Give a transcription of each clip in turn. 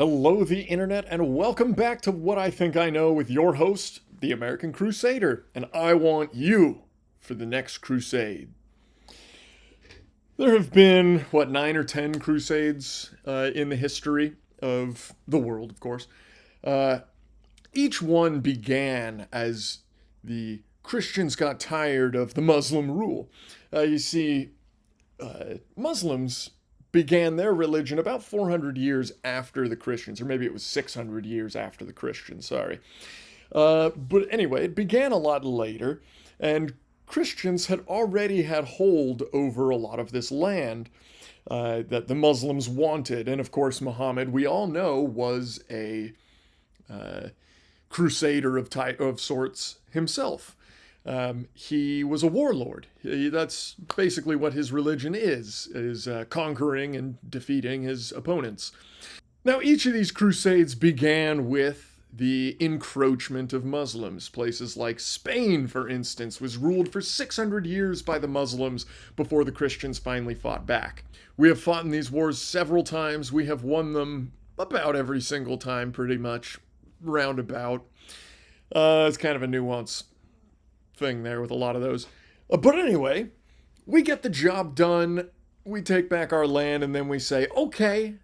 Hello, the internet, and welcome back to What I Think I Know with your host, the American Crusader, and I want you for the next crusade. There have been, 9 or 10 crusades in the history of the world, of course. Each one began as the Christians got tired of the Muslim rule. You see, Muslims began their religion about 400 years after the Christians, or maybe it was 600 years after the Christians, sorry. But anyway, it began a lot later, and Christians had already had hold over a lot of this land that the Muslims wanted. And of course, Muhammad, we all know, was a crusader of sorts himself. He was a warlord. That's basically what his religion is conquering and defeating his opponents. Now, each of these crusades began with the encroachment of Muslims. Places like Spain, for instance, was ruled for 600 years by the Muslims before the Christians finally fought back. We have fought in these wars several times. We have won them about every single time, pretty much, roundabout. It's kind of a nuance thing there with a lot of those. But anyway, we get the job done, we take back our land, and then we say, okay,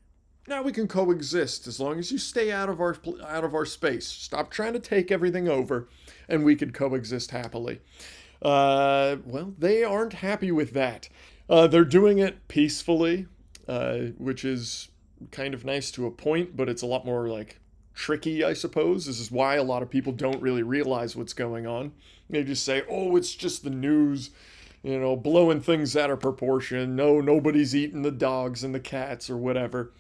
now we can coexist as long as you stay out of our space. Stop trying to take everything over, and we could coexist happily. Well, they aren't happy with that. They're doing it peacefully, which is kind of nice to a point, but it's a lot more like tricky, I suppose. This is why a lot of people don't really realize what's going on. They just say, oh, it's just the news, blowing things out of proportion. No, nobody's eating the dogs and the cats or whatever.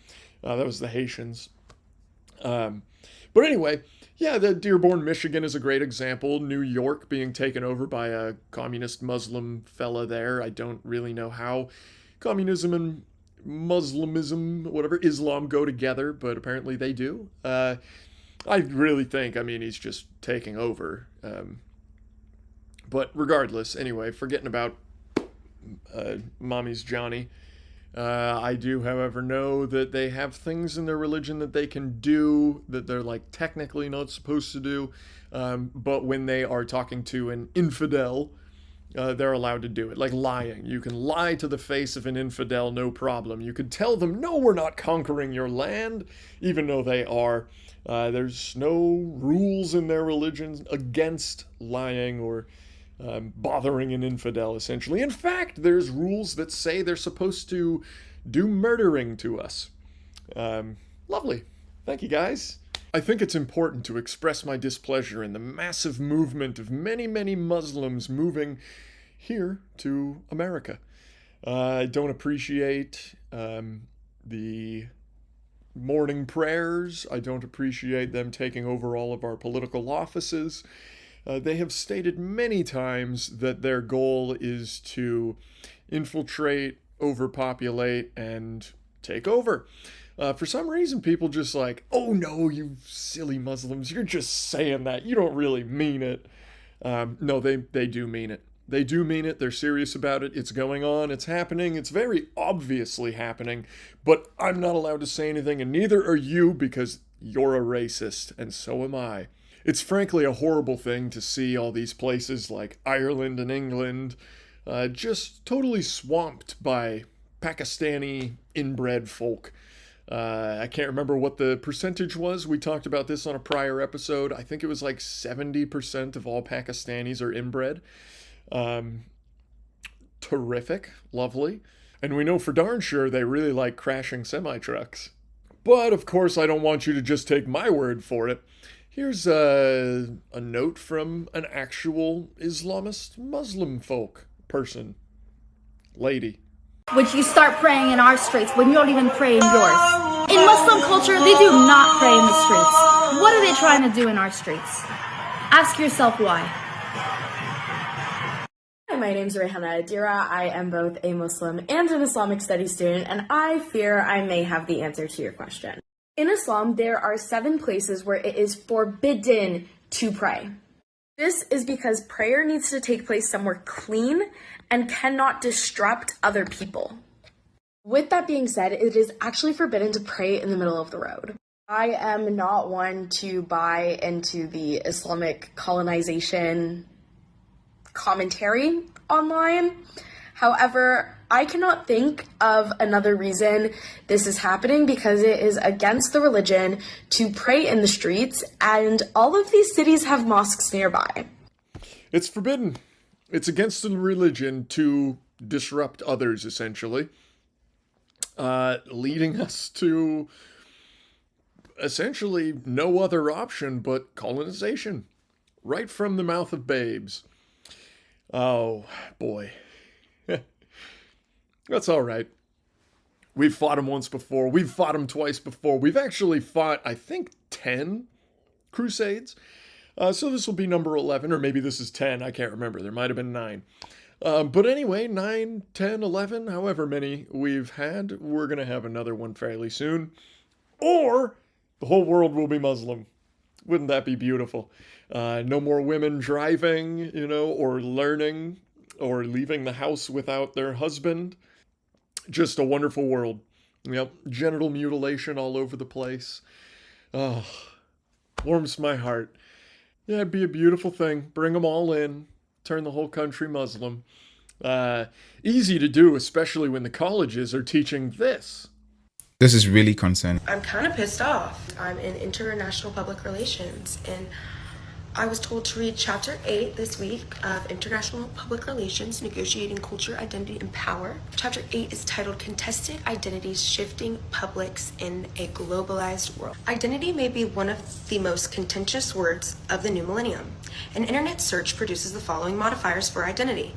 That was the Haitians. But anyway, yeah, the Dearborn, Michigan is a great example. New York being taken over by a communist Muslim fella there. I don't really know how communism and Muslimism, whatever, Islam go together, but apparently they do. I really think, he's just taking over. But regardless, anyway, forgetting about Mommy's Johnny, I do, however, know that they have things in their religion that they can do that they're, technically not supposed to do, but when they are talking to an infidel, they're allowed to do it, like lying. You can lie to the face of an infidel, no problem. You could tell them, no, we're not conquering your land, even though they are. There's no rules in their religion against lying or bothering an infidel, essentially. In fact, there's rules that say they're supposed to do murdering to us. Lovely. Thank you, guys. I think it's important to express my displeasure in the massive movement of many, many Muslims moving here to America. I don't appreciate the morning prayers. I don't appreciate them taking over all of our political offices. They have stated many times that their goal is to infiltrate, overpopulate, and take over. For some reason, people just oh no, you silly Muslims, you're just saying that. You don't really mean it. No, they do mean it. They do mean it. They're serious about it. It's going on. It's happening. It's very obviously happening. But I'm not allowed to say anything, and neither are you, because you're a racist, and so am I. It's frankly a horrible thing to see all these places like Ireland and England just totally swamped by Pakistani inbred folk. I can't remember what the percentage was. We talked about this on a prior episode. I think it was 70% of all Pakistanis are inbred. Terrific. Lovely. And we know for darn sure they really like crashing semi-trucks. But of course, I don't want you to just take my word for it. Here's a note from an actual Islamist Muslim folk person. Lady. Would you start praying in our streets when you don't even pray in yours? In Muslim culture, they do not pray in the streets. What are they trying to do in our streets? Ask yourself why. Hi, my name is Rehana Adira. I am both a Muslim and an Islamic studies student, and I fear I may have the answer to your question. In Islam, there are 7 places where it is forbidden to pray. This is because prayer needs to take place somewhere clean and cannot disrupt other people. With that being said, it is actually forbidden to pray in the middle of the road. I am not one to buy into the Islamic colonization commentary online. However, I cannot think of another reason this is happening because it is against the religion to pray in the streets, and all of these cities have mosques nearby. It's forbidden. It's against the religion to disrupt others, essentially, leading us to essentially no other option but colonization, right from the mouth of babes. Oh, boy. That's all right. We've fought them once before. We've fought them twice before. We've actually fought, I think, 10 Crusades. So this will be number 11, or maybe this is 10. I can't remember. There might have been 9. But anyway, 9, 10, 11, however many we've had, we're going to have another one fairly soon. Or the whole world will be Muslim. Wouldn't that be beautiful? No more women driving, or learning, or leaving the house without their husband. Just a wonderful world. Yep, genital mutilation all over the place. Oh, warms my heart. Yeah, it'd be a beautiful thing. Bring them all in. Turn the whole country Muslim. Easy to do, especially when the colleges are teaching this. This is really concerning. I'm kind of pissed off. I'm in international public relations, and I was told to read Chapter 8 this week of International Public Relations, Negotiating Culture, Identity, and Power. Chapter 8 is titled Contested Identities, Shifting Publics in a Globalized World. Identity may be one of the most contentious words of the new millennium. An internet search produces the following modifiers for identity: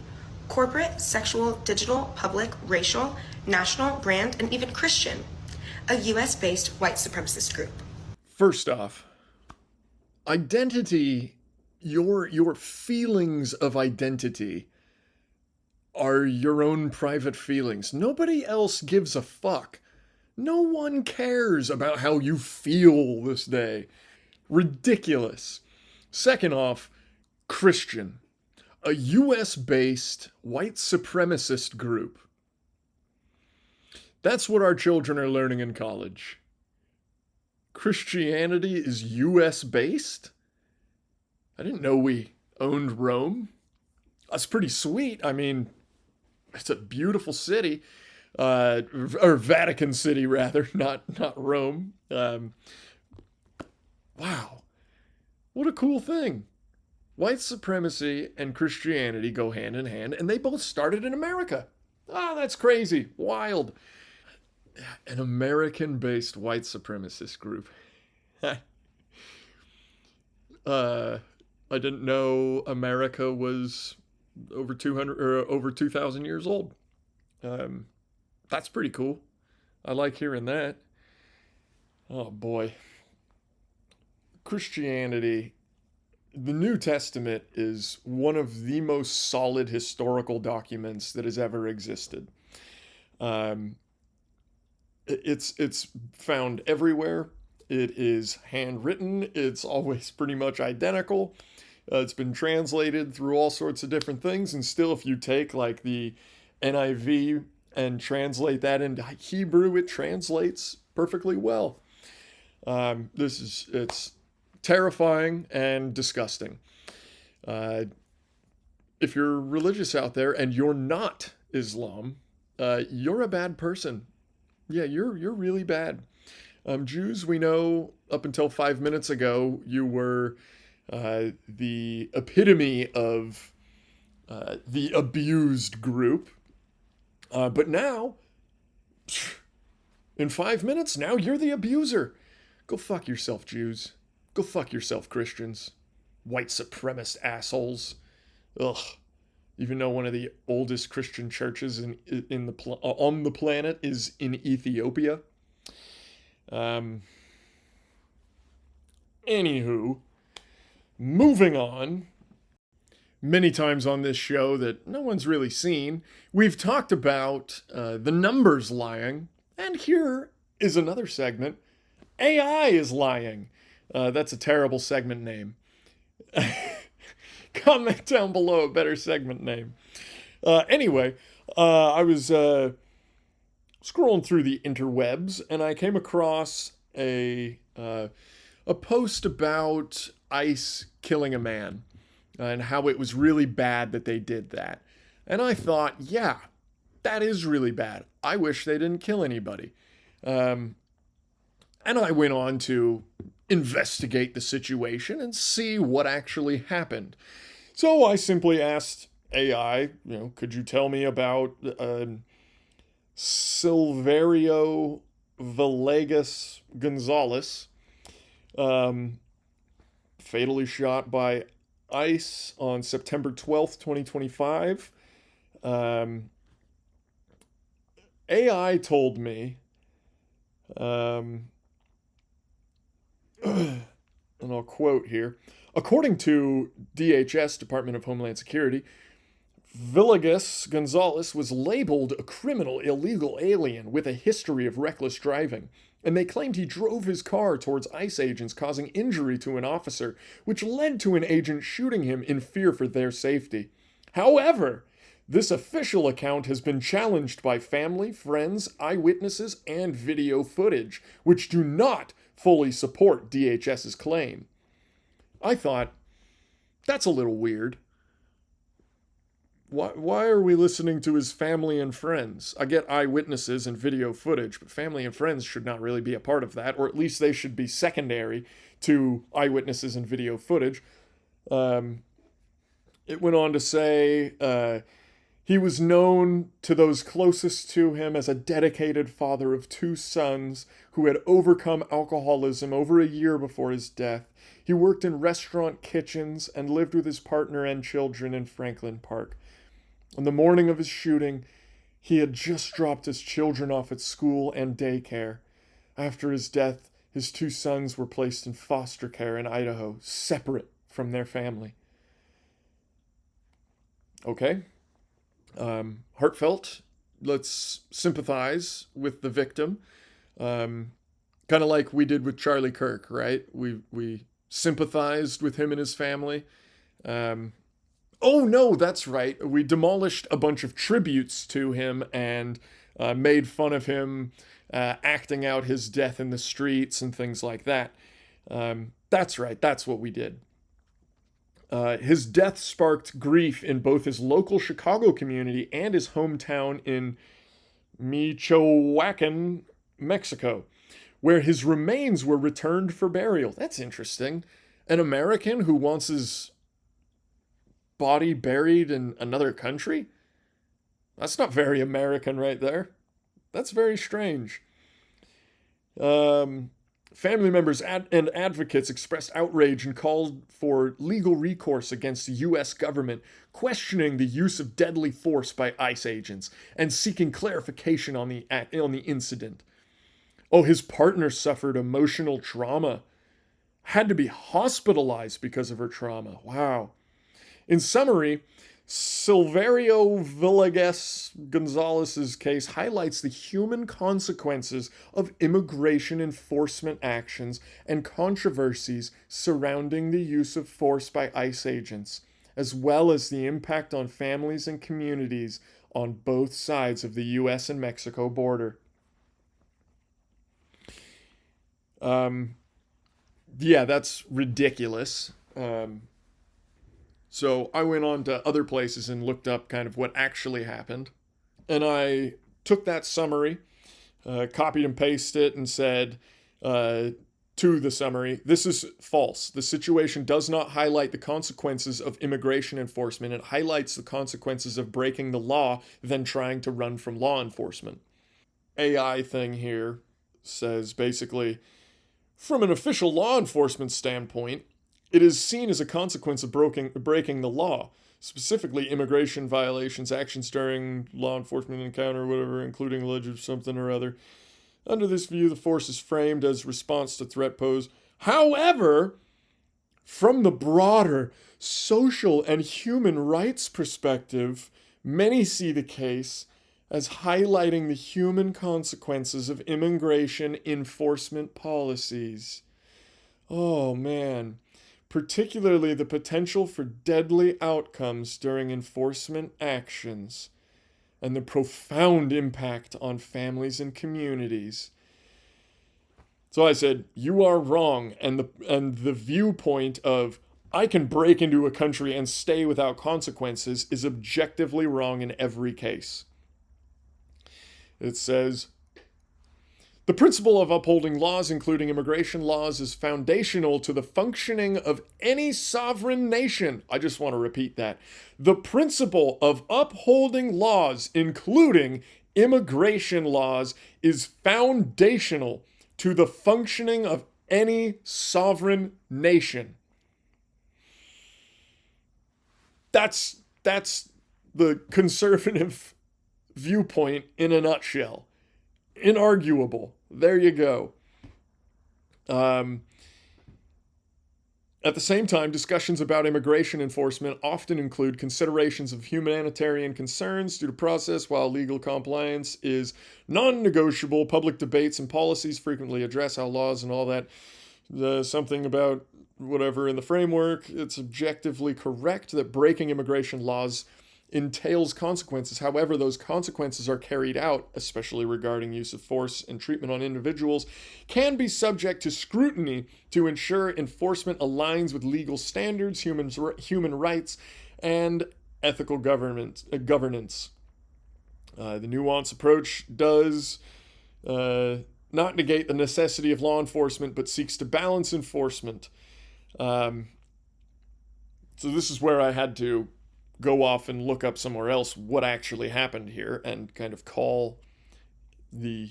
corporate, sexual, digital, public, racial, national, brand, and even Christian. A US-based white supremacist group. First off, identity, your feelings of identity are your own private feelings. Nobody else gives a fuck. No one cares about how you feel this day. Ridiculous. Second off, Christian, a US-based white supremacist group. That's what our children are learning in college. Christianity is US-based? I didn't know we owned Rome. That's pretty sweet. I mean, it's a beautiful city. Or Vatican City, rather, not Rome. Wow. What a cool thing. White supremacy and Christianity go hand in hand, and they both started in America. Ah, that's crazy. Wild. An American-based white supremacist group. I didn't know America was over 200 or over 2,000 years old. That's pretty cool. I like hearing that. Oh boy. Christianity, the New Testament is one of the most solid historical documents that has ever existed. It's found everywhere. It is handwritten. It's always pretty much identical. It's been translated through all sorts of different things, and still, if you take like the NIV and translate that into Hebrew, it translates perfectly well. It's terrifying and disgusting. If you're religious out there and you're not Islam, you're a bad person. Yeah, you're really bad. Jews, we know up until 5 minutes ago, you were the epitome of the abused group. But now, in 5 minutes, now you're the abuser. Go fuck yourself, Jews. Go fuck yourself, Christians. White supremacist assholes. Ugh. Even though one of the oldest Christian churches on the planet is in Ethiopia. Anywho, moving on. Many times on this show that no one's really seen, we've talked about the numbers lying, and here is another segment. AI is lying. That's a terrible segment name. Comment down below a better segment name. Anyway, I was scrolling through the interwebs, and I came across a post about ICE killing a man and how it was really bad that they did that. And I thought, yeah, that is really bad. I wish they didn't kill anybody. Um, and I went on to investigate the situation and see what actually happened. So I simply asked AI, could you tell me about Silverio Villegas Gonzalez, um, fatally shot by ICE on September 12th, 2025. AI told me, um, and I'll quote here, according to DHS, Department of Homeland Security, Villegas Gonzalez was labeled a criminal illegal alien with a history of reckless driving, and they claimed he drove his car towards ICE agents, causing injury to an officer, which led to an agent shooting him in fear for their safety. However, this official account has been challenged by family, friends, eyewitnesses, and video footage, which do not fully support DHS's claim. I thought, that's a little weird. Why are we listening to his family and friends? I get eyewitnesses and video footage, but family and friends should not really be a part of that, or at least they should be secondary to eyewitnesses and video footage. It went on to say he was known to those closest to him as a dedicated father of 2 sons who had overcome alcoholism over a year before his death. He worked in restaurant kitchens and lived with his partner and children in Franklin Park. On the morning of his shooting, he had just dropped his children off at school and daycare. After his death, his 2 sons were placed in foster care in Idaho, separate from their family. Okay. Heartfelt. Let's sympathize with the victim. Kind of like we did with Charlie Kirk, right? We sympathized with him and his family. Oh no, that's right. We demolished a bunch of tributes to him and made fun of him acting out his death in the streets and things like that. That's right. That's what we did. His death sparked grief in both his local Chicago community and his hometown in Michoacan, Mexico, where his remains were returned for burial. That's interesting. An American who wants his body buried in another country? That's not very American right there. That's very strange. Family members and advocates expressed outrage and called for legal recourse against the U.S. government, questioning the use of deadly force by ICE agents and seeking clarification on the incident. Oh, his partner suffered emotional trauma, had to be hospitalized because of her trauma. Wow. In summary, Silverio Villegas Gonzalez's case highlights the human consequences of immigration enforcement actions and controversies surrounding the use of force by ICE agents, as well as the impact on families and communities on both sides of the U.S. and Mexico border. Yeah, that's ridiculous. So I went on to other places and looked up kind of what actually happened. And I took that summary, copied and pasted it, and said to the summary, this is false. The situation does not highlight the consequences of immigration enforcement. It highlights the consequences of breaking the law than trying to run from law enforcement. AI thing here says basically, from an official law enforcement standpoint, it is seen as a consequence of breaking the law, specifically immigration violations, actions during law enforcement encounter, whatever, including alleged something or other. Under this view, the force is framed as response to threat posed. However, from the broader social and human rights perspective, many see the case as highlighting the human consequences of immigration enforcement policies. Oh man. Particularly the potential for deadly outcomes during enforcement actions, and the profound impact on families and communities. So I said, you are wrong. And the viewpoint of I can break into a country and stay without consequences is objectively wrong in every case. It says, the principle of upholding laws, including immigration laws, is foundational to the functioning of any sovereign nation. I just want to repeat that. The principle of upholding laws, including immigration laws, is foundational to the functioning of any sovereign nation. That's the conservative viewpoint in a nutshell. Inarguable. There you go. At the same time, discussions about immigration enforcement often include considerations of humanitarian concerns due to process, while legal compliance is non-negotiable. Public debates and policies frequently address how laws and all that, something about whatever in the framework, it's objectively correct that breaking immigration laws entails consequences. However, those consequences are carried out, especially regarding use of force and treatment on individuals, can be subject to scrutiny to ensure enforcement aligns with legal standards, human rights, and ethical governance. The nuanced approach does not negate the necessity of law enforcement, but seeks to balance enforcement. So this is where I had to go off and look up somewhere else what actually happened here and kind of call the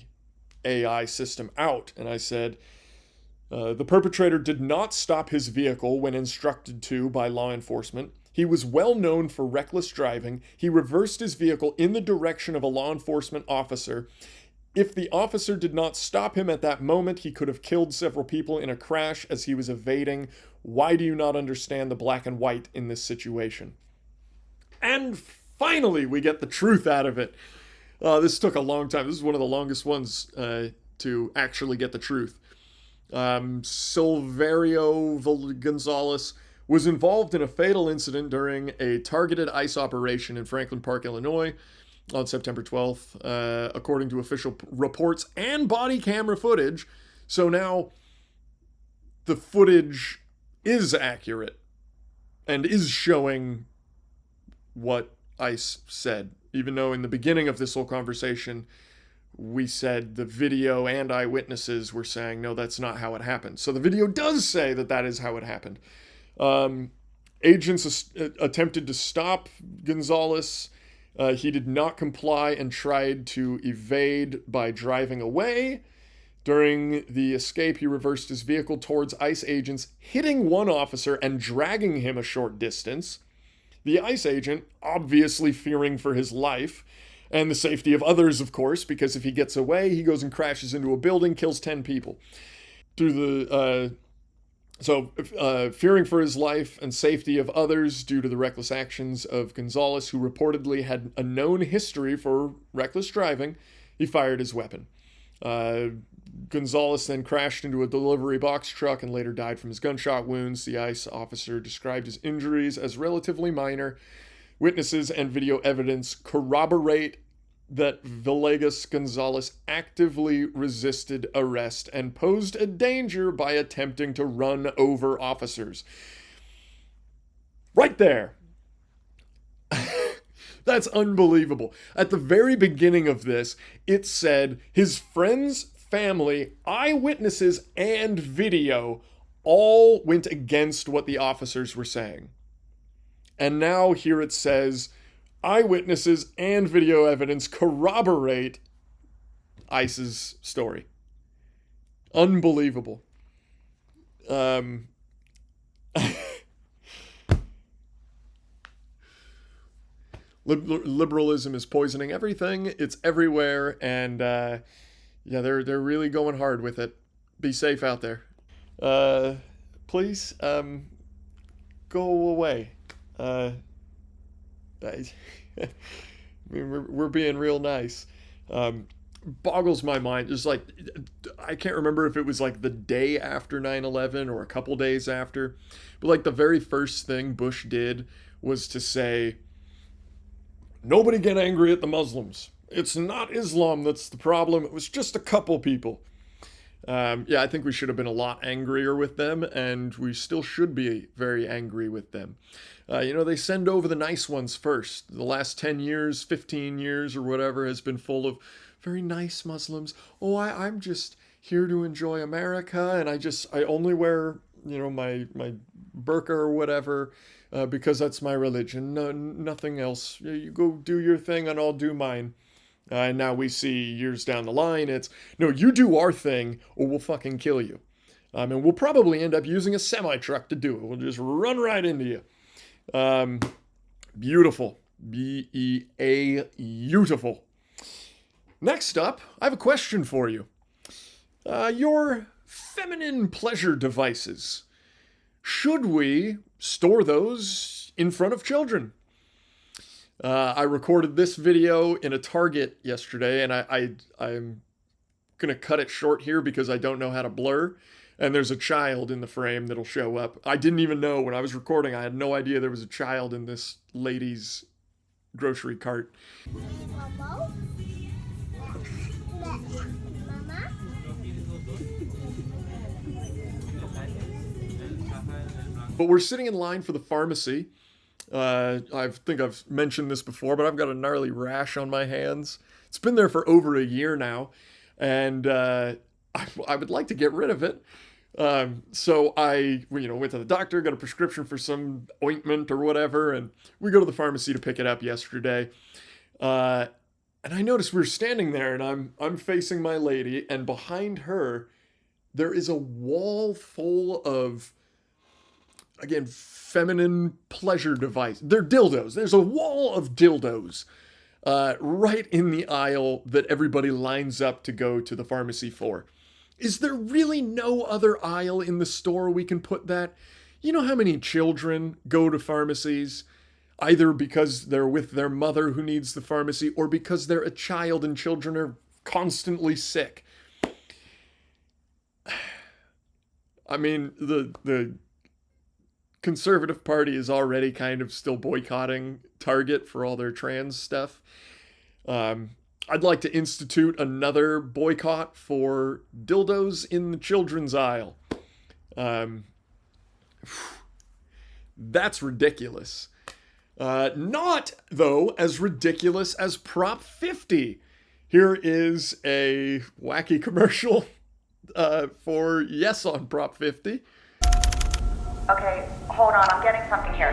AI system out. And I said, the perpetrator did not stop his vehicle when instructed to by law enforcement. He was well known for reckless driving. He reversed his vehicle in the direction of a law enforcement officer. If the officer did not stop him at that moment, he could have killed several people in a crash as he was evading. Why do you not understand the black and white in this situation? And finally, we get the truth out of it. This took a long time. This is one of the longest ones to actually get the truth. Silverio Gonzalez was involved in a fatal incident during a targeted ICE operation in Franklin Park, Illinois, on September 12th, according to official reports and body camera footage. So now the footage is accurate and is showing what ICE said, even though in the beginning of this whole conversation, we said the video and eyewitnesses were saying, no, that's not how it happened. So the video does say that that is how it happened. Agents attempted to stop Gonzalez. He did not comply and tried to evade by driving away. During the escape, he reversed his vehicle towards ICE agents, hitting one officer and dragging him a short distance. The ICE agent, obviously fearing for his life and the safety of others, of course, because if he gets away, he goes and crashes into a building, kills 10 people. Fearing for his life and safety of others due to the reckless actions of Gonzalez, who reportedly had a known history for reckless driving, he fired his weapon. Gonzalez then crashed into a delivery box truck and later died from his gunshot wounds. The ICE officer described his injuries as relatively minor. Witnesses and video evidence corroborate that Villegas Gonzalez actively resisted arrest and posed a danger by attempting to run over officers. Right there. That's unbelievable. At the very beginning of this, it said his friends, family, eyewitnesses, and video all went against what the officers were saying. And now here it says eyewitnesses and video evidence corroborate ICE's story. Unbelievable. Liberalism is poisoning everything. It's everywhere, and they're really going hard with it. Be safe out there. Please, go away. We're being real nice. Boggles my mind. It's like, I can't remember if it was like the day after 9/11 or a couple days after, but like the very first thing Bush did was to say, nobody get angry at the Muslims. It's not Islam that's the problem. It was just a couple people. Yeah, I think we should have been a lot angrier with them, and we still should be very angry with them. They send over the nice ones first. The last 10 years, 15 years, or whatever has been full of very nice Muslims. Oh, I'm just here to enjoy America, and I only wear, my burqa or whatever, because that's my religion. No, nothing else. You go do your thing, and I'll do mine. And now we see years down the line, it's, no, you do our thing or we'll fucking kill you. And we'll probably end up using a semi-truck to do it. We'll just run right into you. Beautiful. Beautiful. Next up, I have a question for you. Your feminine pleasure devices. Should we store those in front of children? I recorded this video in a Target yesterday, and I'm going to cut it short here because I don't know how to blur. And there's a child in the frame that'll show up. I didn't even know when I was recording. I had no idea there was a child in this lady's grocery cart. But we're sitting in line for the pharmacy. I think I've mentioned this before, but I've got a gnarly rash on my hands. It's been there for over a year now, and I would like to get rid of it. So I, went to the doctor, got a prescription for some ointment or whatever, and we go to the pharmacy to pick it up yesterday. And I noticed we were standing there, and I'm facing my lady, and behind her, there is a wall full of, again, feminine pleasure device. They're dildos. There's a wall of dildos right in the aisle that everybody lines up to go to the pharmacy for. Is there really no other aisle in the store we can put that? You know how many children go to pharmacies either because they're with their mother who needs the pharmacy or because they're a child and children are constantly sick? I mean, the Conservative Party is already kind of still boycotting Target for all their trans stuff. I'd like to institute another boycott for dildos in the children's aisle. That's ridiculous. Not, though, as ridiculous as Prop 50. Here is a wacky commercial for yes on Prop 50. Okay, hold on, I'm getting something here.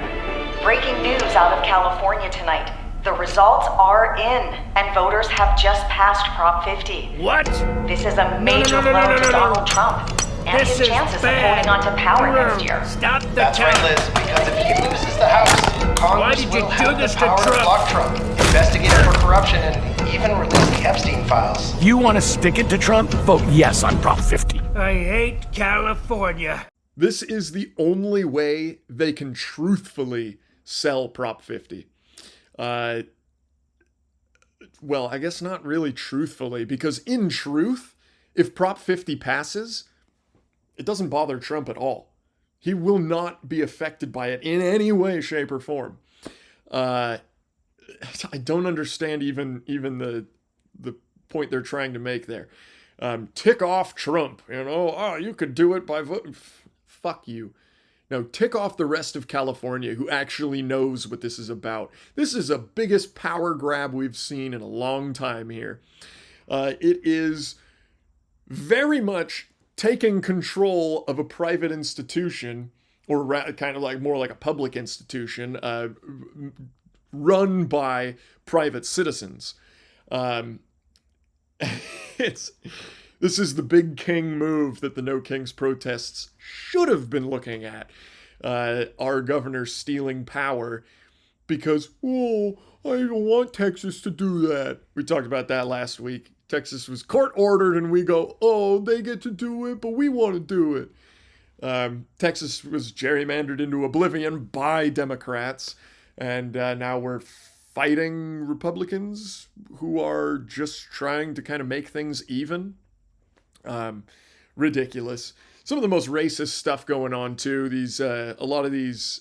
Breaking news out of California tonight. The results are in, and voters have just passed Prop 50. What? This is a major blow to Donald Trump and This his is chances bad. of holding on to power next year. Stop the That's right, Liz, because if he loses the House, Congress did you will do have the this to power to Trump? block Trump, investigate him for corruption, and even release the Epstein files. You want to stick it to Trump? Vote yes on Prop 50. I hate California. This is the only way they can truthfully sell Prop 50. Well, I guess not really truthfully, because in truth, if Prop 50 passes, it doesn't bother Trump at all. He will not be affected by it in any way, shape, or form. I don't understand even the point they're trying to make there. Tick off Trump, you could do it by vote. Fuck you. No, tick off the rest of California who actually knows what this is about. This is the biggest power grab we've seen in a long time here. It is very much taking control of a private institution, or kind of like more like a public institution, run by private citizens. This is the big king move that the No Kings protests should have been looking at. Our governor stealing power because, I don't want Texas to do that. We talked about that last week. Texas was court ordered and we go, they get to do it, but we want to do it. Texas was gerrymandered into oblivion by Democrats, and now we're fighting Republicans who are just trying to kind of make things even. Ridiculous. Some of the most racist stuff going on too. A lot of these,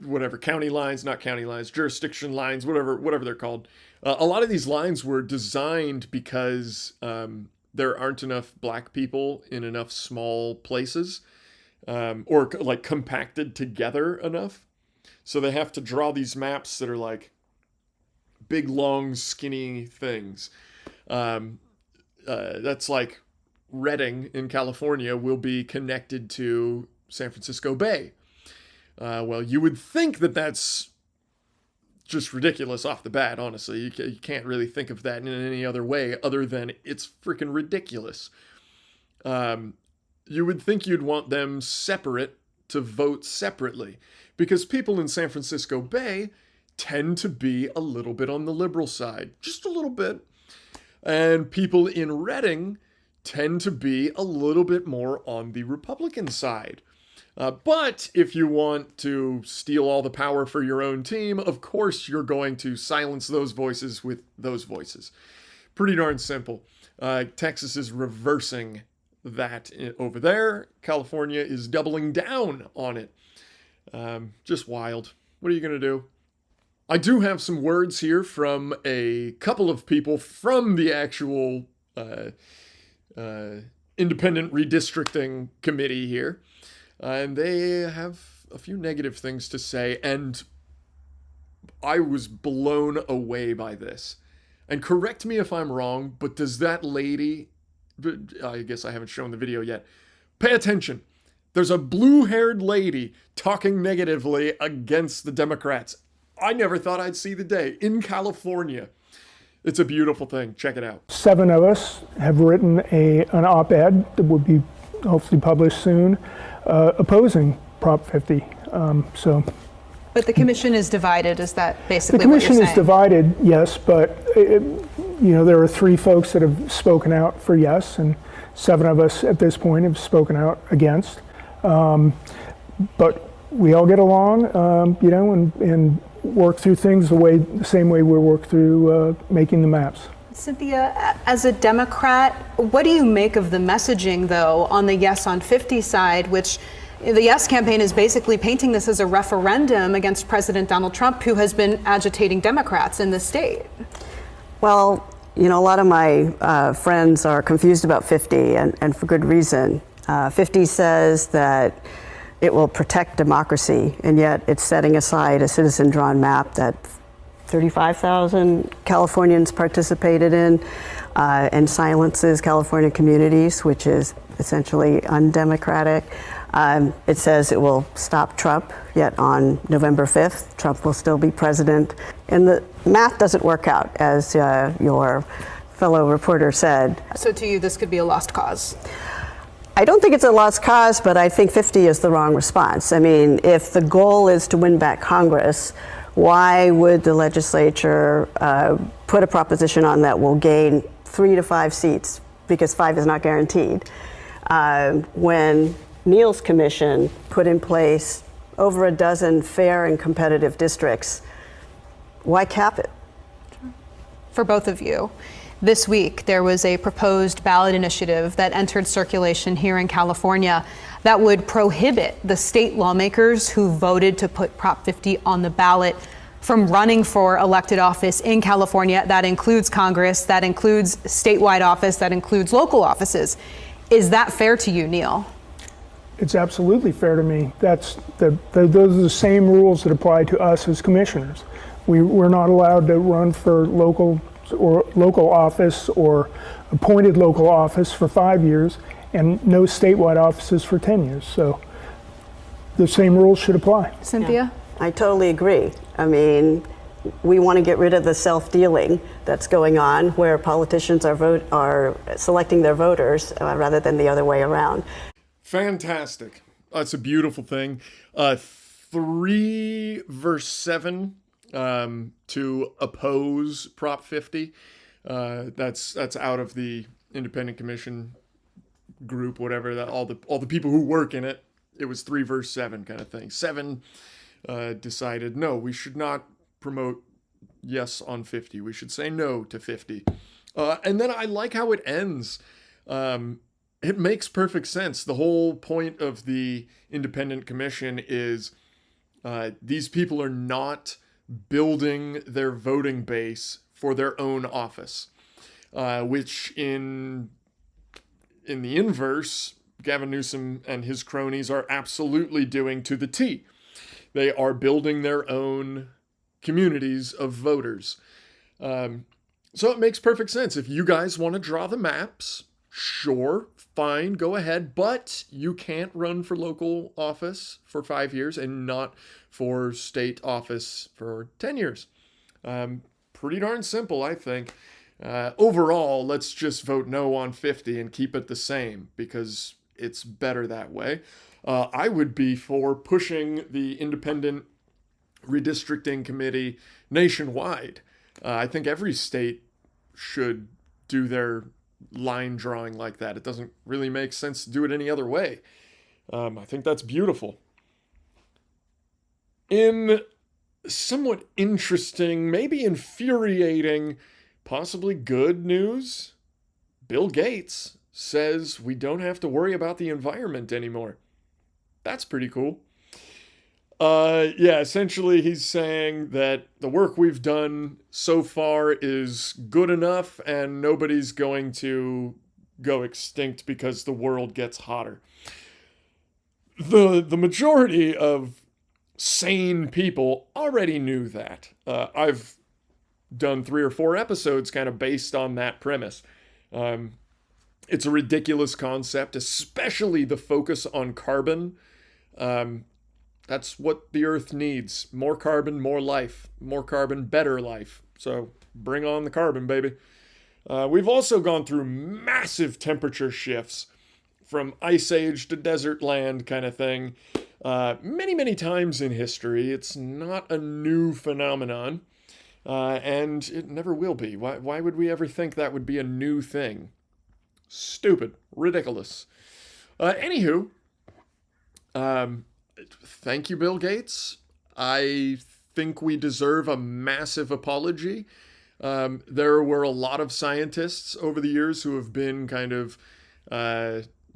whatever, county lines, not county lines, jurisdiction lines, whatever they're called. A lot of these lines were designed because there aren't enough black people in enough small places, or like compacted together enough. So they have to draw these maps that are like big, long, skinny things. That's like Redding in California will be connected to San Francisco Bay. Well, you would think that that's just ridiculous off the bat, honestly. You can't really think of that in any other way other than it's freaking ridiculous. You would think you'd want them separate to vote separately, because people in San Francisco Bay tend to be a little bit on the liberal side, just a little bit. And people in Redding tend to be a little bit more on the Republican side. But if you want to steal all the power for your own team, of course you're going to silence those voices with those voices. Pretty darn simple. Texas is reversing that over there. California is doubling down on it. Just wild. What are you going to do? I do have some words here from a couple of people from the actual independent redistricting committee here. And they have a few negative things to say, and I was blown away by this. And correct me if I'm wrong, but does that lady, I guess I haven't shown the video yet, pay attention. There's a blue-haired lady talking negatively against the Democrats. I never thought I'd see the day in California. It's a beautiful thing. Check it out. 7 of us have written an op-ed that will be hopefully published soon, opposing Prop 50. But the commission is divided. Is that basically what you're saying? The commission is divided, yes, but there are 3 folks that have spoken out for yes, and 7 of us at this point have spoken out against. But we all get along, and work through things the same way we work through making the maps. Cynthia, as a Democrat, what do you make of the messaging, though, on the Yes on 50 side, which the Yes campaign is basically painting this as a referendum against President Donald Trump, who has been agitating Democrats in the state? Well, a lot of my friends are confused about 50, and for good reason. 50 says that it will protect democracy, and yet it's setting aside a citizen-drawn map that 35,000 Californians participated in, and silences California communities, which is essentially undemocratic. It says it will stop Trump, yet on November 5th, Trump will still be president. And the math doesn't work out, as your fellow reporter said. So to you, this could be a lost cause? I don't think it's a lost cause, but I think 50 is the wrong response. I mean, if the goal is to win back Congress, why would the legislature put a proposition on that will gain 3 to 5 seats, because 5 is not guaranteed, when Neal's commission put in place over a dozen fair and competitive districts? Why cap it? For both of you, this week there was a proposed ballot initiative that entered circulation here in California that would prohibit the state lawmakers who voted to put Prop 50 on the ballot from running for elected office in California. That includes Congress, that includes statewide office, that includes local offices. Is that fair to you, Neal? It's absolutely fair to me. Those are the same rules that apply to us as commissioners. We're not allowed to run for local office or appointed local office for 5 years, and no statewide offices for 10 years. So the same rules should apply. Cynthia? I totally agree. I mean, we want to get rid of the self-dealing that's going on, where politicians are selecting their voters rather than the other way around. Fantastic. That's a beautiful thing. 3 verse 7 to oppose Prop 50. That's out of the independent commission group, whatever, that all the people who work in it. It was 3 verse 7 kind of thing. 7 decided, no, we should not promote yes on 50. We should say no to 50. And then I like how it ends. It makes perfect sense. The whole point of the independent commission is these people are not building their voting base for their own office, which in the inverse, Gavin Newsom and his cronies are absolutely doing to the T. They are building their own communities of voters. So it makes perfect sense. If you guys want to draw the maps, sure, fine, go ahead. But you can't run for local office for 5 years and not for state office for 10 years. Pretty darn simple, I think. Overall, let's just vote no on 50 and keep it the same because it's better that way. I would be for pushing the independent redistricting committee nationwide. I think every state should do their line drawing like that. It doesn't really make sense to do it any other way. I think that's beautiful. In somewhat interesting, maybe infuriating, possibly good news, Bill Gates says we don't have to worry about the environment anymore. That's pretty cool. Essentially he's saying that the work we've done so far is good enough and nobody's going to go extinct because the world gets hotter. The majority of sane people already knew that. I've done 3 or 4 episodes kind of based on that premise. It's a ridiculous concept, especially the focus on carbon. That's what the Earth needs. More carbon, more life. More carbon, better life. So bring on the carbon, baby. We've also gone through massive temperature shifts from ice age to desert land kind of thing. Many, many times in history. It's not a new phenomenon. And it never will be. Why would we ever think that would be a new thing? Stupid. Ridiculous. Anywho, thank you, Bill Gates. I think we deserve a massive apology. There were a lot of scientists over the years who have been kind of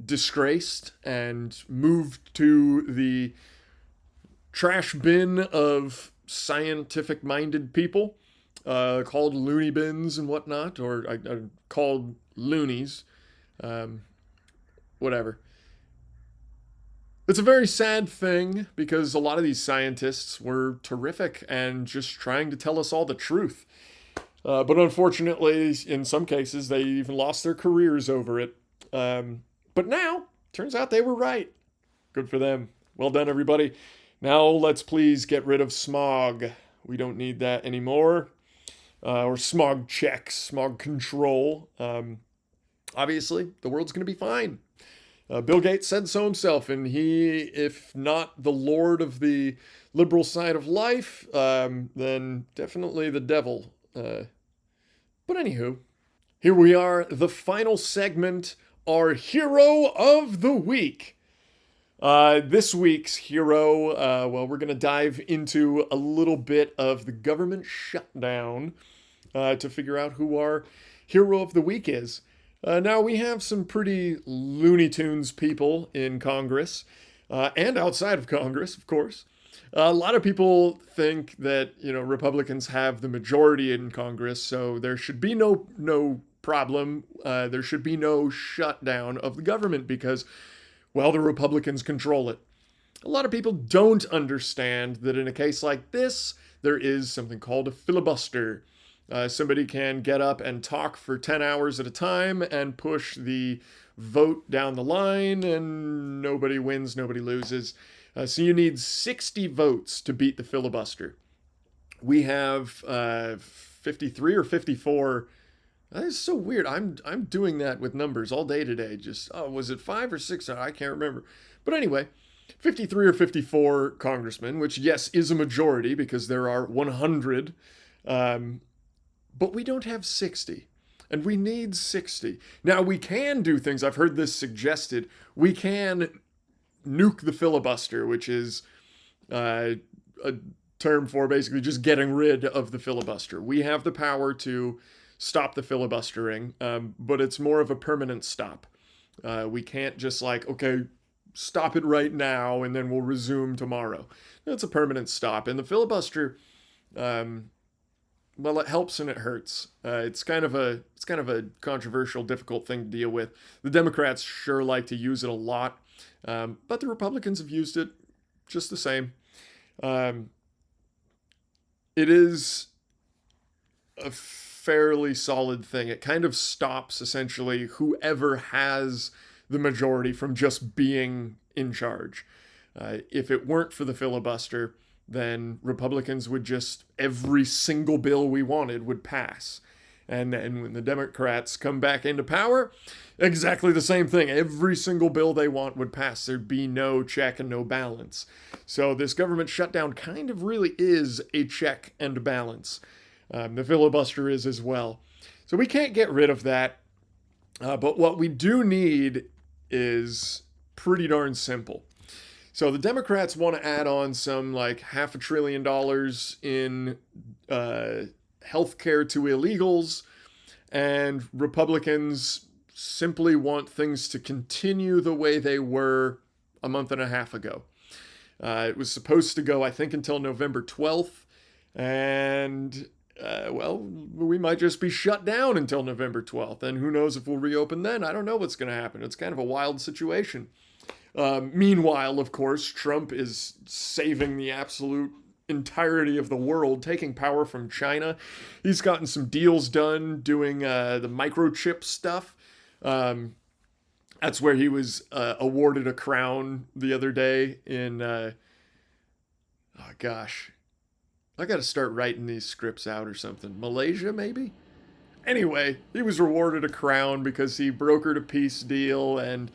disgraced and moved to the trash bin of scientific-minded people, called loony bins and whatnot, or called loonies. Whatever. It's a very sad thing because a lot of these scientists were terrific and just trying to tell us all the truth. But unfortunately, in some cases, they even lost their careers over it. But now, turns out they were right. Good for them. Well done, everybody. Now let's please get rid of smog. We don't need that anymore. Or smog checks, smog control. Obviously, the world's going to be fine. Bill Gates said so himself, and he, if not the lord of the liberal side of life, then definitely the devil. But anywho, here we are, the final segment, our hero of the week. This week's hero, we're going to dive into a little bit of the government shutdown to figure out who our hero of the week is. Now, we have some pretty Looney Tunes people in Congress, and outside of Congress, of course. A lot of people think that, Republicans have the majority in Congress, so there should be no problem. There should be no shutdown of the government because, well, the Republicans control it. A lot of people don't understand that in a case like this, there is something called a filibuster. Somebody can get up and talk for 10 hours at a time and push the vote down the line, and nobody wins, nobody loses. So you need 60 votes to beat the filibuster. We have 53 or 54. That is so weird. I'm doing that with numbers all day today. Was it 5 or 6? I can't remember. But anyway, 53 or 54 congressmen, which, yes, is a majority because there are 100. But we don't have 60, and we need 60. Now, we can do things. I've heard this suggested. We can nuke the filibuster, which is a term for basically just getting rid of the filibuster. We have the power to stop the filibustering, but it's more of a permanent stop. We can't just stop it right now, and then we'll resume tomorrow. It's a permanent stop. And the filibuster... well, it helps and it hurts. It's kind of a controversial, difficult thing to deal with. The Democrats sure like to use it a lot, but the Republicans have used it just the same. It is a fairly solid thing. It kind of stops essentially whoever has the majority from just being in charge. If it weren't for the filibuster, then Republicans would just, every single bill we wanted would pass. And then when the Democrats come back into power, exactly the same thing. Every single bill they want would pass. There'd be no check and no balance. So this government shutdown kind of really is a check and balance. The filibuster is as well. So we can't get rid of that. But what we do need is pretty darn simple. So the Democrats want to add on some like $500 billion in healthcare to illegals, and Republicans simply want things to continue the way they were a month and a half ago. It was supposed to go, I think, until November 12th, and well, we might just be shut down until November 12th, and who knows if we'll reopen then. I don't know what's going to happen. It's kind of a wild situation. Meanwhile, of course, Trump is saving the absolute entirety of the world, taking power from China. He's gotten some deals done doing the microchip stuff. That's where he was awarded a crown the other day in, oh gosh, I got to start writing these scripts out or something. Malaysia, maybe? Anyway, he was awarded a crown because he brokered a peace deal and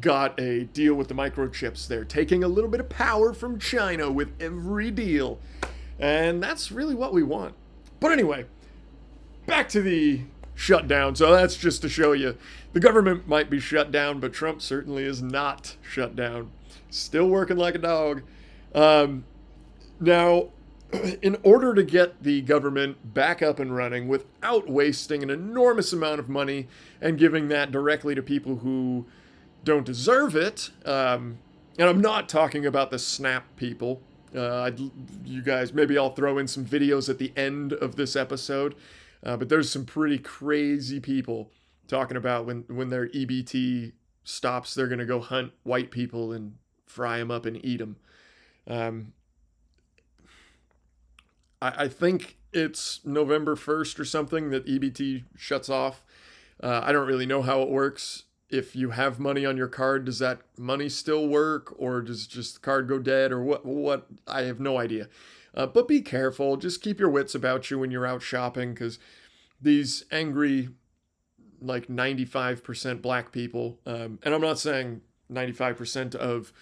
got a deal with the microchips. They're taking a little bit of power from China with every deal. And that's really what we want. But anyway, back to the shutdown. So that's just to show you the government might be shut down, but Trump certainly is not shut down. Still working like a dog. Now, in order to get the government back up and running without wasting an enormous amount of money and giving that directly to people who don't deserve it, and I'm not talking about the SNAP people. You guys, maybe I'll throw in some videos at the end of this episode, but there's some pretty crazy people talking about when their EBT stops, they're going to go hunt white people and fry them up and eat them. I think it's November 1st or something that EBT shuts off. I don't really know how it works. If you have money on your card, does that money still work, or does just the card go dead, or what? I have no idea. But be careful. Just keep your wits about you when you're out shopping, because these angry, like 95% black people, and I'm not saying 95% of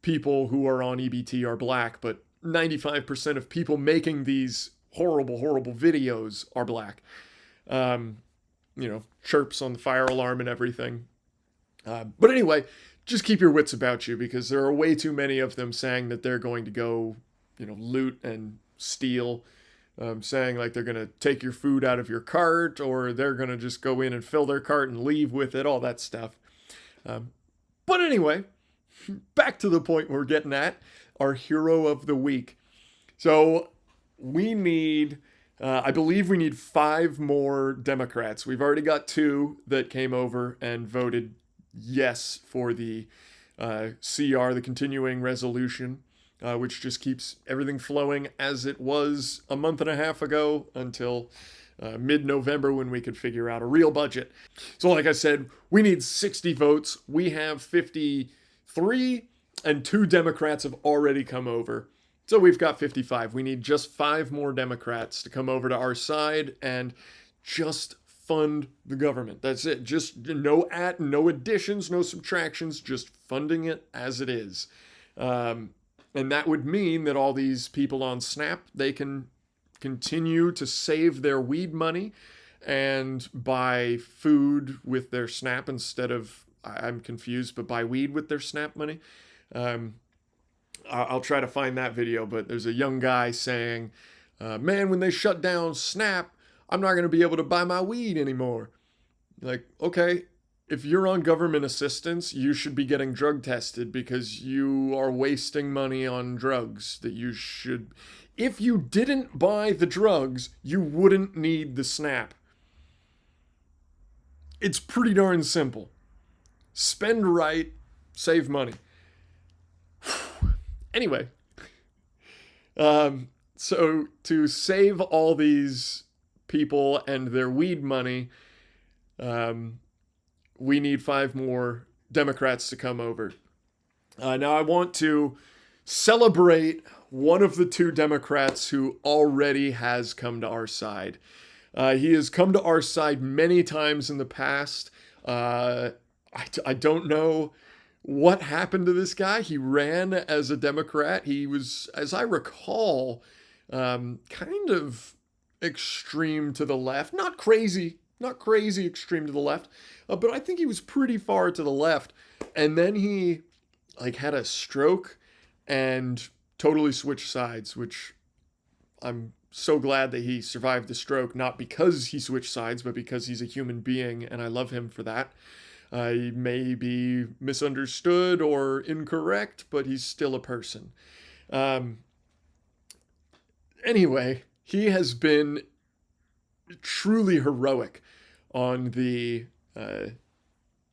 people who are on EBT are black, but 95% of people making these horrible, horrible videos are black. Chirps on the fire alarm and everything. But anyway, just keep your wits about you, because there are way too many of them saying that they're going to go, loot and steal, saying like they're going to take your food out of your cart, or they're going to just go in and fill their cart and leave with it, all that stuff. But anyway, back to the point we're getting at, our hero of the week. So we need, I believe we need 5 more Democrats. We've already got 2 that came over and voted yes for the CR, the continuing resolution, which just keeps everything flowing as it was a month and a half ago until mid-November, when we could figure out a real budget. So like I said, we need 60 votes. We have 53, and 2 Democrats have already come over. So we've got 55. We need just 5 more Democrats to come over to our side and just fund the government. That's it. Just no additions, no subtractions, just funding it as it is. And that would mean that all these people on SNAP, they can continue to save their weed money and buy food with their SNAP instead of, I'm confused, but buy weed with their SNAP money. I'll try to find that video, but there's a young guy saying, man, when they shut down SNAP, I'm not going to be able to buy my weed anymore. Like, okay, if you're on government assistance, you should be getting drug tested, because you are wasting money on drugs that you should, If you didn't buy the drugs, you wouldn't need the SNAP. It's pretty darn simple. Spend right, save money. Anyway, so to save all these people and their weed money, we need 5 more Democrats to come over. Now I want to celebrate one of the 2 Democrats who already has come to our side. He has come to our side many times in the past. I don't know what happened to this guy. He ran as a Democrat. He was, as I recall, kind of extreme to the left. Not crazy extreme to the left, but I think he was pretty far to the left. And then he had a stroke and totally switched sides, which I'm so glad that he survived the stroke, not because he switched sides, but because he's a human being, and I love him for that. He may be misunderstood or incorrect, but he's still a person. Anyway, he has been truly heroic on the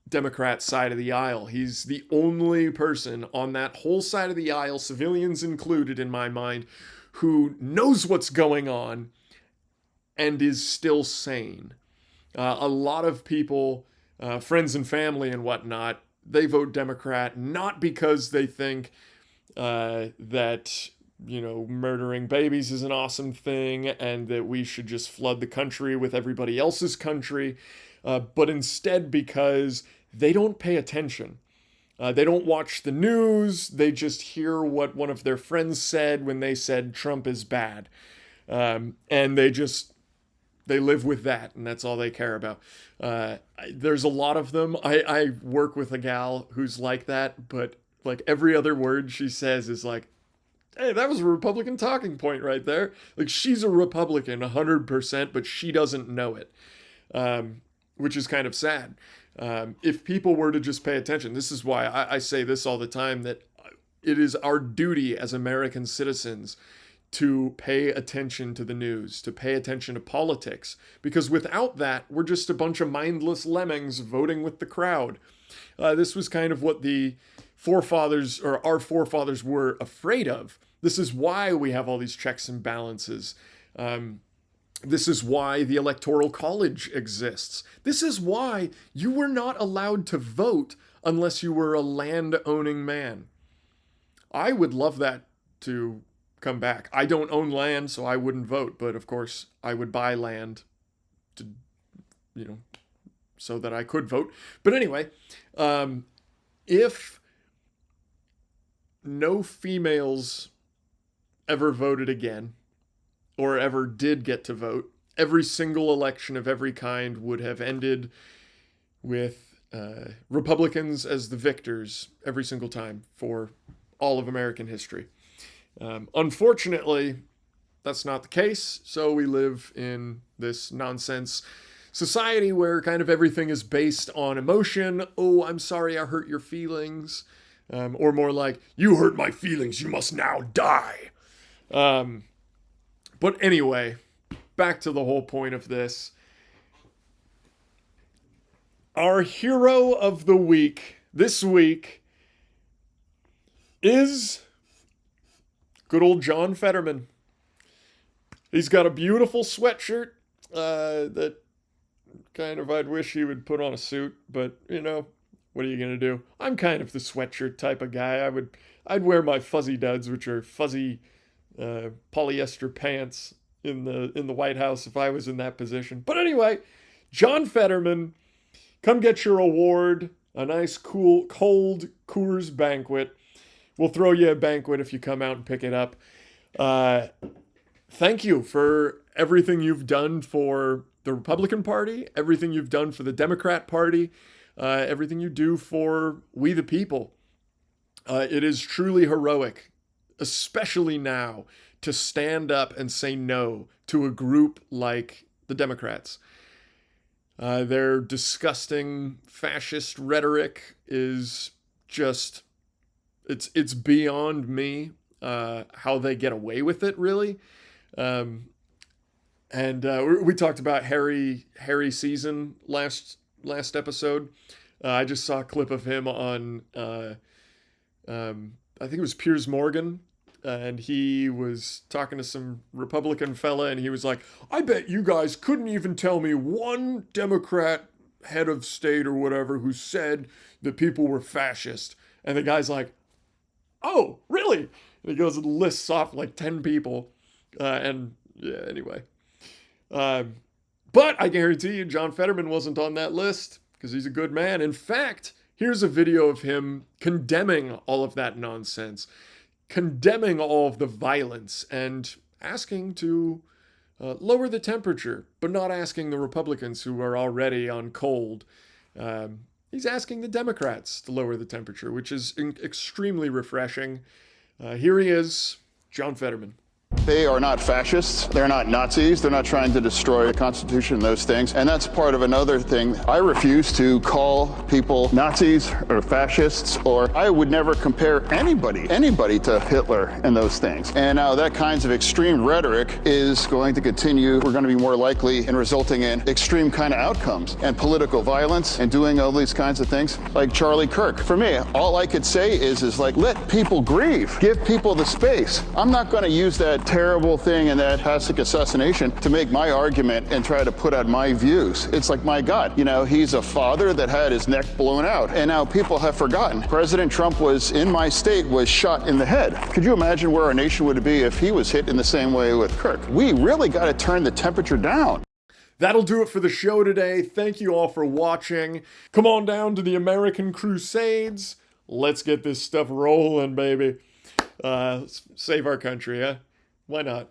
Democrat side of the aisle. He's the only person on that whole side of the aisle, civilians included in my mind, who knows what's going on and is still sane. A lot of people, friends and family and whatnot, they vote Democrat not because they think that, murdering babies is an awesome thing and that we should just flood the country with everybody else's country, but instead because they don't pay attention. They don't watch the news. They just hear what one of their friends said when they said Trump is bad. And they live with that, and that's all they care about. There's a lot of them. I work with a gal who's like that, but every other word she says is like, hey, that was a Republican talking point right there. She's a Republican 100%, but she doesn't know it, which is kind of sad. If people were to just pay attention, this is why I say this all the time, that it is our duty as American citizens to pay attention to the news, to pay attention to politics, because without that, we're just a bunch of mindless lemmings voting with the crowd. This was kind of what the forefathers, or our forefathers, were afraid of. This is why we have all these checks and balances. This is why the Electoral College exists. This is why you were not allowed to vote unless you were a land-owning man. I would love that to come back. I don't own land, so I wouldn't vote, but of course I would buy land to, so that I could vote. But anyway, if no females ever voted again, or ever did get to vote, every single election of every kind would have ended with Republicans as the victors every single time for all of American history. Unfortunately, that's not the case, so we live in this nonsense society where kind of everything is based on emotion. Oh, I'm sorry I hurt your feelings. Or more like, you hurt my feelings, you must now die. But anyway, back to the whole point of this. Our hero of the week this week is good old John Fetterman. He's got a beautiful sweatshirt that kind of I'd wish he would put on a suit, but what are you gonna do? I'm kind of the sweatshirt type of guy. I'd wear my fuzzy duds, which are fuzzy polyester pants in the White House if I was in that position. But anyway, John Fetterman, come get your award, a nice cool cold Coors Banquet. We'll throw you a banquet if you come out and pick it up. Thank you for everything you've done for the Republican Party, everything you've done for the Democrat Party, everything you do for we the people. It is truly heroic, especially now, to stand up and say no to a group like the Democrats. Their disgusting fascist rhetoric is just, it's beyond me. how they get away with it, really. And we talked about Harry Season last episode. I just saw a clip of him on, I think it was Piers Morgan, and he was talking to some Republican fella, and he was like, I bet you guys couldn't even tell me one Democrat head of state or whatever who said that people were fascist. And the guy's like, oh, really? And he goes and lists off like 10 people. And yeah, anyway. But I guarantee you John Fetterman wasn't on that list because he's a good man. In fact, here's a video of him condemning all of that nonsense, condemning all of the violence, and asking to lower the temperature, but not asking the Republicans who are already on cold. He's asking the Democrats to lower the temperature, which is extremely refreshing. Here he is, John Fetterman. They are not fascists. They're not Nazis. They're not trying to destroy the Constitution and those things. And that's part of another thing. I refuse to call people Nazis or fascists, or I would never compare anybody to Hitler and those things. And now that kinds of extreme rhetoric is going to continue. We're going to be more likely in resulting in extreme kind of outcomes and political violence and doing all these kinds of things like Charlie Kirk. For me, all I could say is like, let people grieve. Give people the space. I'm not going to use that terrible thing and that Hasek assassination to make my argument and try to put out my views. It's like, my God, you know, he's a father that had his neck blown out, and now people have forgotten. President Trump was in my state, was shot in the head. Could you imagine where our nation would be if he was hit in the same way with Kirk? We really got to turn the temperature down. That'll do it for the show today. Thank you all for watching. Come on down to the American Crusades. Let's get this stuff rolling, baby. Save our country, huh? Why not?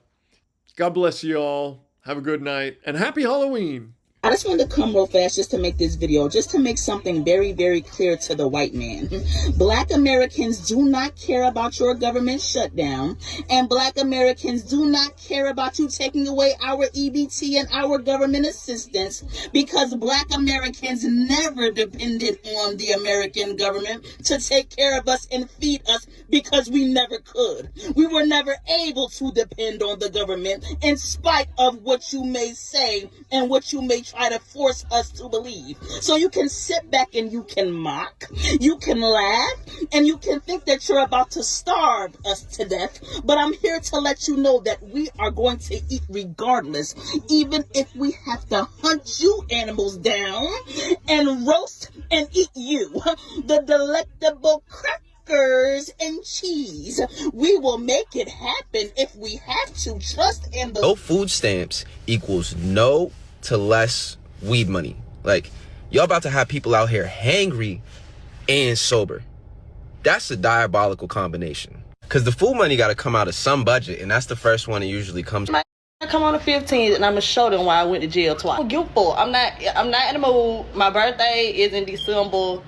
God bless you all. Have a good night. And happy Halloween. I just wanted to come real fast just to make this video, just to make something very, very clear to the white man. Black Americans do not care about your government shutdown, and Black Americans do not care about you taking away our EBT and our government assistance, because Black Americans never depended on the American government to take care of us and feed us, because we never could. We were never able to depend on the government, in spite of what you may say and what you may try to force us to believe. So you can sit back and you can mock, you can laugh, and you can think that you're about to starve us to death. But I'm here to let you know that we are going to eat regardless, even if we have to hunt you animals down and roast and eat you. The delectable crackers and cheese. We will make it happen if we have to. Trust and believe. No food stamps equals no to less weed money. Like, y'all about to have people out here hangry and sober. That's a diabolical combination. Because the food money got to come out of some budget, and that's the first one that usually comes. I come on the 15th, and I'm gonna show them why I went to jail twice. I'm guiltful. I'm not in the mood. My birthday is in December.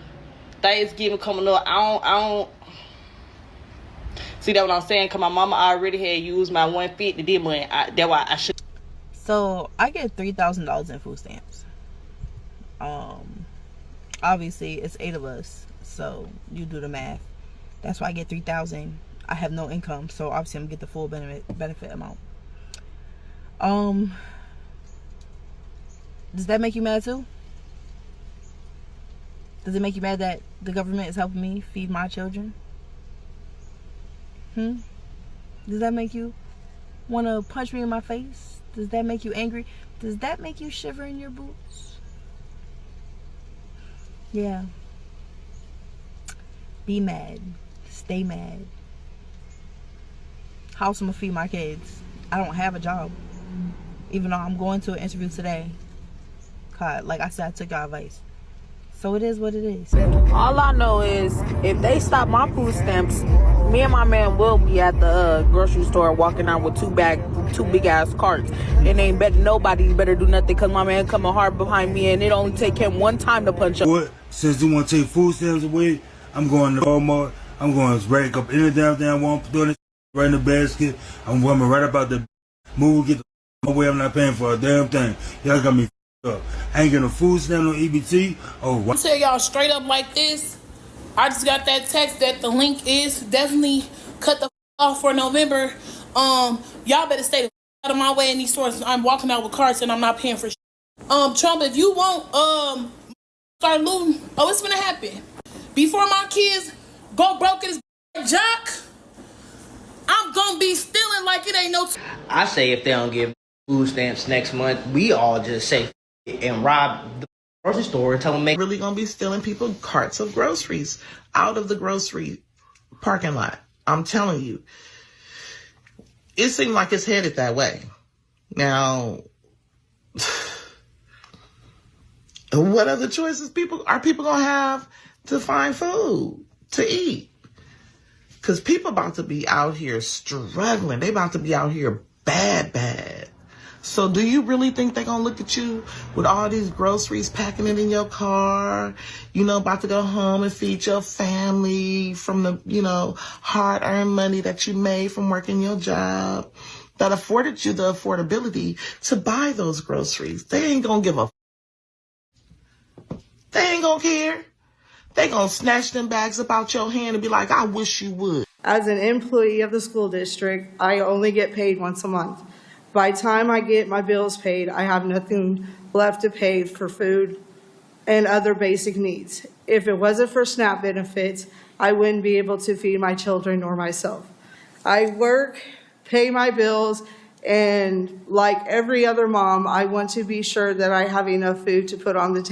Thanksgiving coming up. I don't see that what I'm saying. Cause my mama already had used my 150 this month. That's why I should. So I get $3,000 in food stamps. Obviously it's 8 of us, so you do the math. That's why I get $3,000. I have no income, so obviously I'm gonna get the full benefit amount. Does that make you mad too? Does it make you mad that the government is helping me feed my children? Does that make you want to punch me in my face? Does that make you angry? Does that make you shiver in your boots? Yeah. Be mad. Stay mad. How's I'm gonna feed my kids? I don't have a job. Even though I'm going to an interview today. God, like I said, I took your advice. So it is what it is. All I know is if they stop my food stamps, me and my man will be at the grocery store walking out with two big ass carts. And ain't nobody better do nothing because my man coming hard behind me and it only take him one time to punch up. What? Since they want to take food stamps away, I'm going to Walmart. I'm going to break up any damn thing I want, throw this right in the basket. I'm going right about the move, get the away. I'm not paying for a damn thing. Y'all got me up. I ain't getting a food stamp on EBT. Oh, I'll tell y'all straight up like this. I just got that text that the link is definitely cut the off for November. Y'all better stay the out of my way in these stores. I'm walking out with carts and I'm not paying for shit. Trump, if you won't start looting, it's gonna happen. Before my kids go broke at this jock, I'm gonna be stealing like it ain't no. I say if they don't give food stamps next month, we all just say and rob the grocery store and tell them really gonna be stealing people carts of groceries out of the grocery parking lot. I'm telling you, it seems like it's headed that way. Now, what other choices are people gonna have to find food to eat? Because people about to be out here struggling. They about to be out here bad. So do you really think they're going to look at you with all these groceries, packing it in your car, about to go home and feed your family from the, hard-earned money that you made from working your job that afforded you the affordability to buy those groceries? They ain't going to give a They ain't going to care. They going to snatch them bags up out your hand and be like, I wish you would. As an employee of the school district, I only get paid once a month. By the time I get my bills paid, I have nothing left to pay for food and other basic needs. If it wasn't for SNAP benefits, I wouldn't be able to feed my children or myself. I work, pay my bills, and like every other mom, I want to be sure that I have enough food to put on the table.